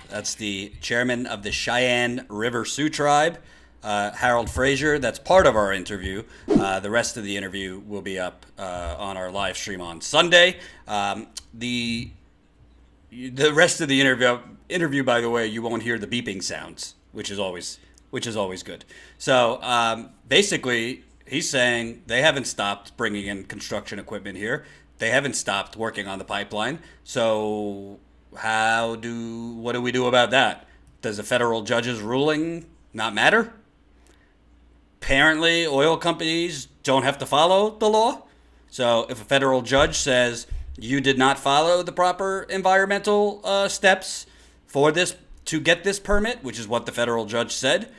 That's the chairman of the Cheyenne River Sioux Tribe, Harold Frazier. That's part of our interview. The rest of the interview will be up on our live stream on Sunday. The rest of the interview, by the way, you won't hear the beeping sounds, which is always good. So basically, he's saying they haven't stopped bringing in construction equipment here. They haven't stopped working on the pipeline. So what do we do about that? Does a federal judge's ruling not matter? Apparently, oil companies don't have to follow the law. So if a federal judge says you did not follow the proper environmental steps for this to get this permit, which is what the federal judge said,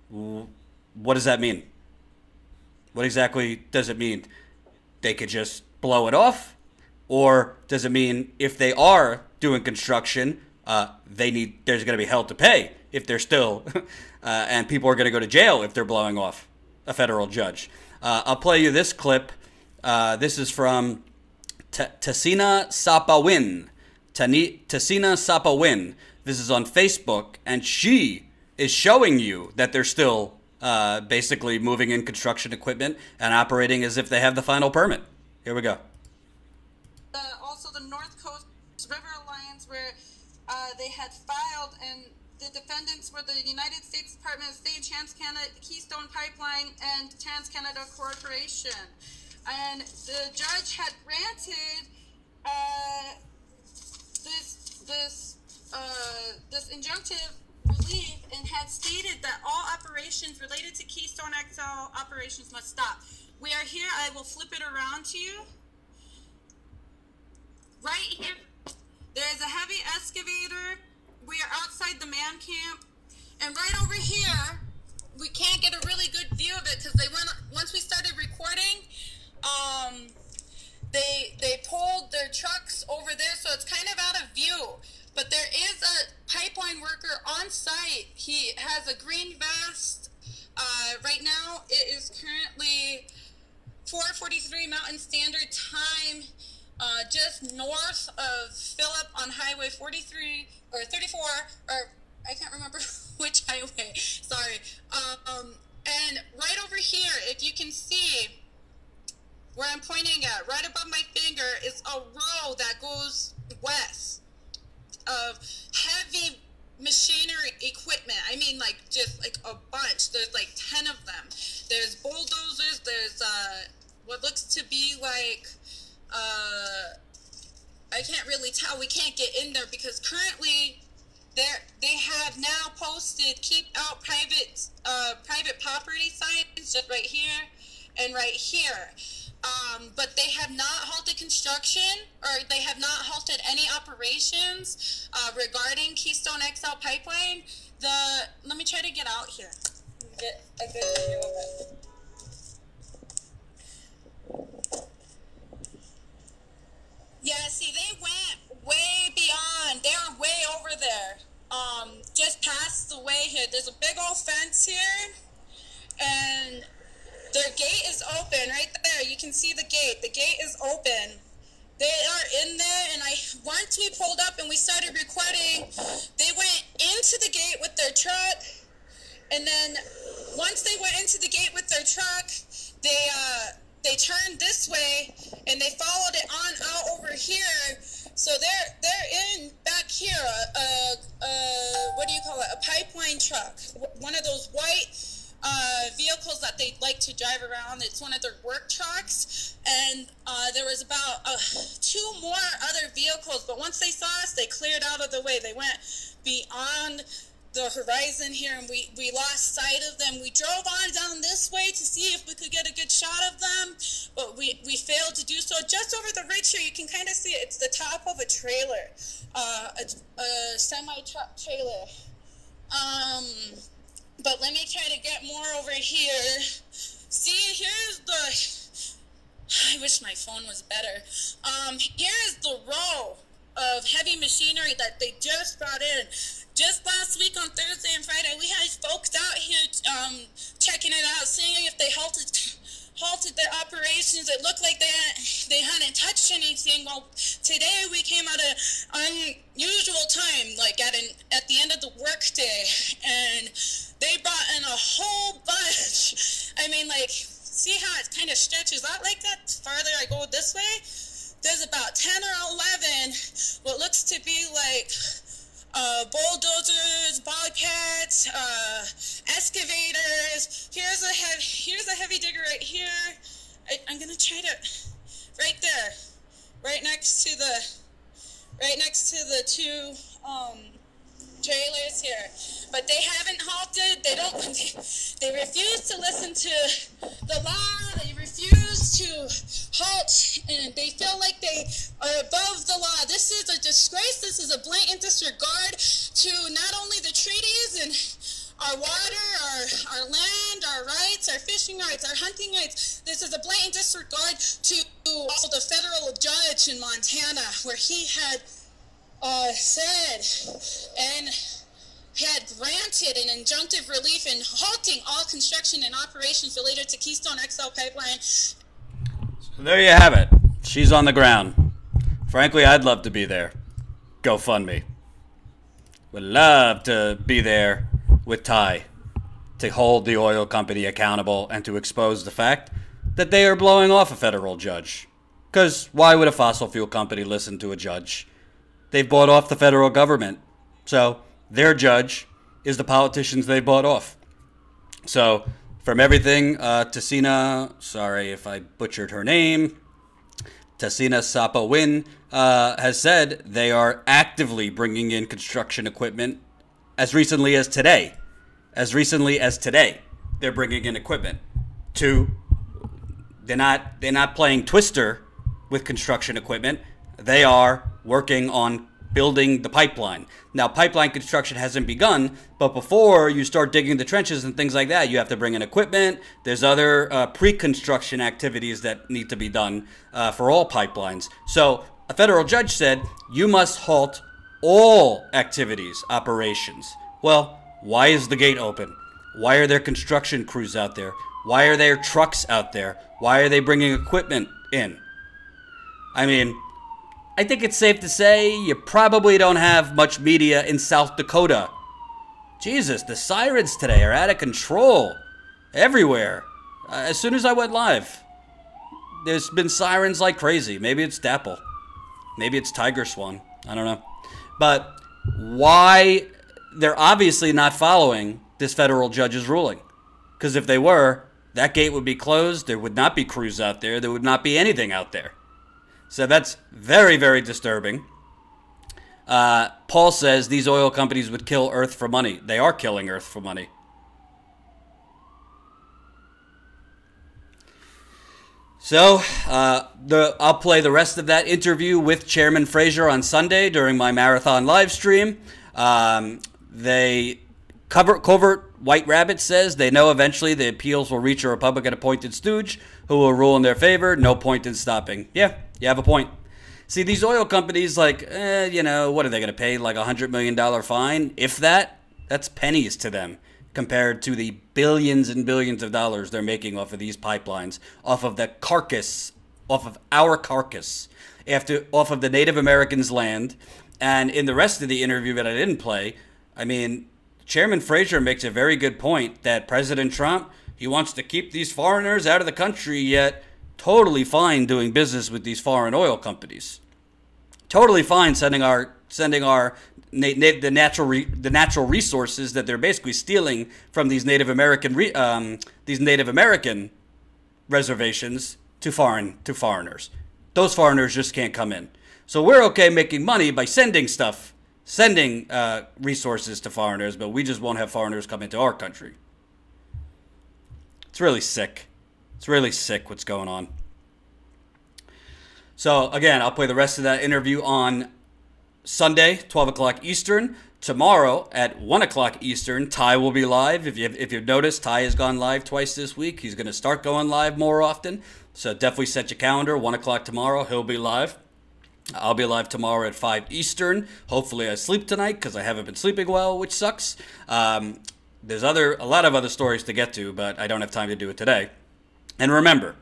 what does that mean? What exactly does it mean? They could just blow it off? Or does it mean if they are doing construction, there's going to be hell to pay if they're still, and people are going to go to jail if they're blowing off a federal judge? I'll play you this clip. This is from Tasina Sapawin. Tasina Sapawin. This is on Facebook, and she is showing you that they're still basically moving in construction equipment and operating as if they have the final permit. Here we go. Also the North Coast River Alliance, where they had filed, and the defendants were the United States Department of State, TransCanada, Keystone Pipeline, and TransCanada Corporation. And the judge had granted this injunctive relief and had stated that all operations related to Keystone XL operations must stop. We are here. I will flip it around to you. Right here, there's a heavy excavator. We are outside the man camp. And right over here, we can't get a really good view of it because once we started recording, they pulled their trucks over there, so it's kind of out of view. But there is a pipeline worker on site. He has a green vest. Right now, it is currently 4:43 Mountain Standard Time, just north of Phillip on Highway 43 or 34, or I can't remember which highway. Sorry. And right over here, if you can see where I'm pointing at, right above my finger, is a row that goes west of heavy machinery equipment. I mean, like, just like a bunch. There's like 10 of them. There's bulldozers. There's what looks to be like I can't really tell. We can't get in there because currently they have now posted keep out private property signs just right here and right here. But they have not halted construction, or they have not halted any operations regarding Keystone XL pipeline. Let me try to get out here. Get a good view of it. Yeah, see, they went way beyond. They're way over there. Just past the way here. There's a big old fence here, and their gate is open right there. You can see the gate. The gate is open. They are in there, and once we pulled up and we started recording, they went into the gate with their truck, and then once they went into the gate with their truck, they turned this way and they followed it on out over here. So they're in back here. What do you call it? A pipeline truck. One of those white vehicles that they like to drive around. It's one of their work trucks, and there was about 2 more other vehicles, but once they saw us, they cleared out of the way. They went beyond the horizon here, and we lost sight of them. We drove on down this way to see if we could get a good shot of them, but we failed to do so. Just over the ridge here, you can kind of see it. It's the top of a trailer, a semi-truck trailer. But let me try to get more over here. See, here's I wish my phone was better. Here is the row of heavy machinery that they just brought in. Just last week on Thursday and Friday, we had folks out here checking it out, seeing if they halted halted their operations. It looked like they hadn't touched anything. Well, today we came at an unusual time, like at the end of the workday, and they brought in a whole bunch. I mean, like, see how it kind of stretches out like that? The farther I go this way, there's about 10 or 11 what looks to be like bulldozers, bobcats, excavators. Here's a heavy digger right here. I'm gonna try to, right there, right next to the two trailers here. But they haven't halted. They refuse to listen to the law. They refuse to halt, and they feel like they are above the law. This is a disgrace. This is a blatant disregard to not only the treaties and our water, our land, our rights, our fishing rights, our hunting rights. This is a blatant disregard to also the federal judge in Montana, where he had said and had granted an injunctive relief in halting all construction and operations related to Keystone XL pipeline. So there you have it. She's on the ground. Frankly, I'd love to be there. GoFundMe. Would love to be there with Ty to hold the oil company accountable and to expose the fact that they are blowing off a federal judge. Because why would a fossil fuel company listen to a judge? They've bought off the federal government. So their judge is the politicians they bought off. So from everything, Tassina, sorry if I butchered her name, Tassina Sapawin has said they are actively bringing in construction equipment as recently as today. As recently as today, they're bringing in equipment they're not playing Twister with construction equipment. They are working on building the pipeline. Now, pipeline construction hasn't begun, but before you start digging the trenches and things like that, you have to bring in equipment. There's other pre-construction activities that need to be done for all pipelines. So a federal judge said, you must halt all activities, operations. Well, why is the gate open? Why are there construction crews out there? Why are there trucks out there? Why are they bringing equipment in? I mean, I think it's safe to say you probably don't have much media in South Dakota. Jesus, the sirens today are out of control. Everywhere. As soon as I went live, there's been sirens like crazy. Maybe it's Dapple. Maybe it's Tiger Swan. I don't know. But why? They're obviously not following this federal judge's ruling. Because if they were, that gate would be closed. There would not be crews out there. There would not be anything out there. So that's very, very disturbing. Paul says these oil companies would kill Earth for money. They are killing Earth for money. So I'll play the rest of that interview with Chairman Fraser on Sunday during my marathon live stream. Covert White Rabbit says they know eventually the appeals will reach a Republican-appointed stooge who will rule in their favor. No point in stopping. Yeah, you have a point. See, these oil companies, like, what are they going to pay? Like $100 million fine? If that, that's pennies to them compared to the billions and billions of dollars they're making off of these pipelines, off of the carcass, off of our carcass, off of the Native Americans' land. And in the rest of the interview that I didn't play, I mean, Chairman Fraser makes a very good point that President Trump, he wants to keep these foreigners out of the country, yet totally fine doing business with these foreign oil companies. Totally fine sending the natural resources that they're basically stealing from these Native American reservations to foreigners. Those foreigners just can't come in. So we're okay making money by sending resources to foreigners, but we just won't have foreigners come into our country. It's really sick. It's really sick what's going on. So, again, I'll play the rest of that interview on Sunday, 12 o'clock Eastern. Tomorrow at 1 o'clock Eastern, Ty will be live. If you've noticed, Ty has gone live twice this week. He's going to start going live more often. So definitely set your calendar. 1 o'clock tomorrow, he'll be live. I'll be live tomorrow at 5 Eastern. Hopefully I sleep tonight because I haven't been sleeping well, which sucks. There's a lot of other stories to get to, but I don't have time to do it today. And remember,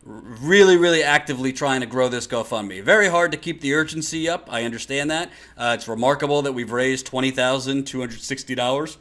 really, really actively trying to grow this GoFundMe. Very hard to keep the urgency up. I understand that. It's remarkable that we've raised $20,260.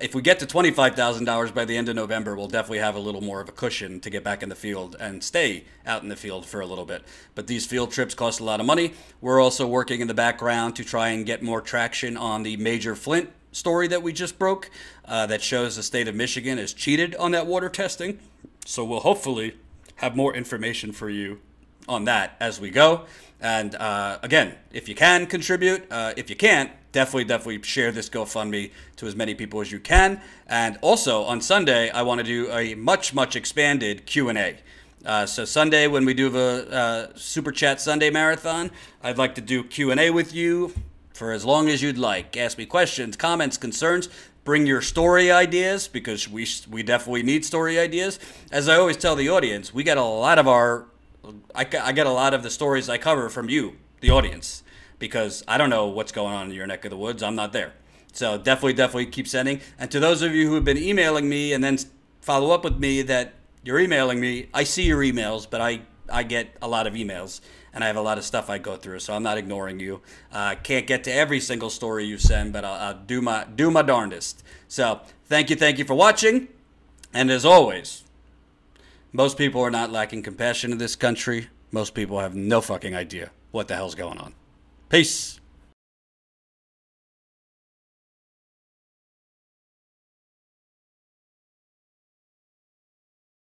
If we get to $25,000 by the end of November, we'll definitely have a little more of a cushion to get back in the field and stay out in the field for a little bit. But these field trips cost a lot of money. We're also working in the background to try and get more traction on the Major Flint story that we just broke that shows the state of Michigan has cheated on that water testing. So we'll hopefully have more information for you on that as we go. And again, if you can contribute, if you can't, definitely share this GoFundMe to as many people as you can. And also on Sunday, I want to do a much expanded Q&A. So Sunday, when we do the Super Chat Sunday Marathon, I'd like to do Q&A with you for as long as you'd like. Ask me questions, comments, concerns. Bring your story ideas, because we definitely need story ideas. As I always tell the audience, we get a lot of I get a lot of the stories I cover from you, the audience, because I don't know what's going on in your neck of the woods. I'm not there. So definitely keep sending. And to those of you who have been emailing me and then follow up with me that you're emailing me, I see your emails, but I get a lot of emails, and I have a lot of stuff I go through, so I'm not ignoring you. Can't get to every single story you send, but I'll do my darndest. So thank you for watching, and as always, most people are not lacking compassion in this country. Most people have no fucking idea what the hell's going on. Peace.